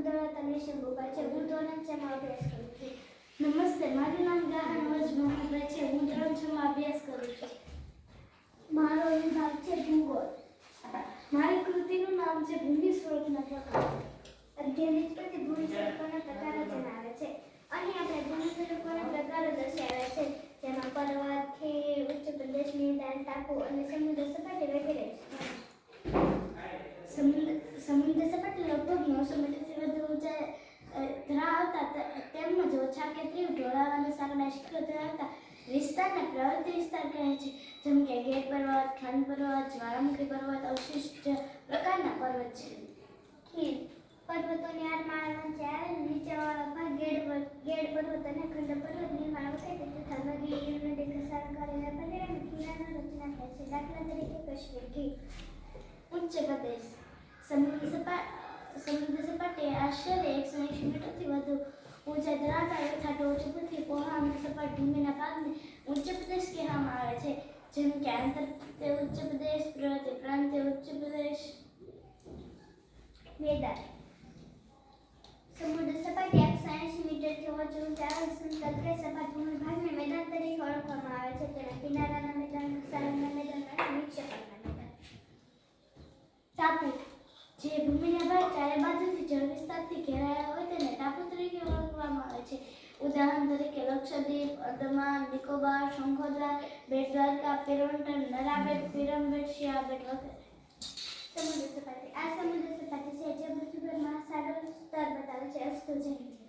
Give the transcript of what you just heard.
ધરાવતા નેશન બોગા છે. હું ધોરણ 6 માં અભ્યાસ કરું છું. નમસ્તે, મારું નામ ગાહન વજ મોહમ્મદભાઈ છે. હું ધોરણ 6 માં અભ્યાસ કરું છું. મારો વિભાગ છે ભૂગોળ. મારી કૃતિનું નામ છે ભૂમિ સ્વરૂપના પ્રકાર. અધ્યયનિક પ્રતિ ભૂમિ સ્વરૂપોના પ્રકારો જણાવે છે. અહીં આપણે ભૂમિ સ્વરૂપોના પ્રકારો દર્શાવ્યા છે, જેમાં પર્વત, ખીણ, ઉચ્ચ પ્રદેશ, મેદાન, ટાપુ અને સમુદ્ર સપાટી વગેરે છે. સમુદ્ર સપાટી લગભગ 900 મીટરથી વધુ ઊંચાઈ ધરાવતા તેમજ ઓછા કે તીવ્ર ઢોળાવ અને સાંકડા શિખરો ધરાવતા વિસ્તારને પ્રવૃત્તિ વિસ્તાર કહે છે, જેમ કે ગેર પર્વત, ખંડ પર્વત, જ્વાળામુખી પર્વત, અવશિષ્ટ પ્રકારના પર્વત છે. ખીણ પર્વતોની આડમાળા વચ્ચે આવેલ નીચેવાળો ભાગ ગેડ પર્વત અને ખંડ પર્વત નિર્માણ વખતે તથા નદી ઘસારણ કરીને વગેરેની કિનારાની રચના થાય છે. દાખલા તરીકે કાશ્મીર. ખીણ ઉચ્ચ પ્રદેશ સમુદ્ર સપાટી આશરે 180 મીટરથી વધુ ઊંચાઈ ધરાવતા તથા ટોચ ઉપરથી પહોળા અને સપાટ ભૂમિના ભાગને ઉચ્ચ પ્રદેશ કહેવામાં આવે છે, જેમ કે આંતરપ્રાંતીય ઉચ્ચ પ્રદેશ, પ્રાંતીય ઉચ્ચ પ્રદેશ. મેદાન સમુદ્ર સપાટી 180 મીટરથી ઓછી ઊંચાઈ આવેલ સમતલ કે સપાટ ભૂમિ ભાગને મેદાન તરીકે ઓળખવામાં આવે છે. તેના કિનારાના મેદાન, ઘસારણના મેદાન અને નિક્ષેપણના મેદાન. ટાપુ જે ભૂમિના ભાગ ચારે બાજુથી જળ વિસ્તારથી ઘેરાયેલા હોય તેને ટાપુ તરીકે ઓળખવામાં આવે છે. ઉદાહરણ તરીકે લક્ષદ્વીપ, અંદમાન, નિકોબાર, શંખોદ્રા, બેટ દ્વારકા, પેરોન્ટન, નરાબેટ, પિરમબેટ, શિયાબેટ વગેરે. સમુદ્ર સપાટી આ સમુદ્ર સપાટી છે જે પૃથ્વી પર મહાસાગરનું સ્તર બતાવે છે. અસ્તુ જય હિન્દ.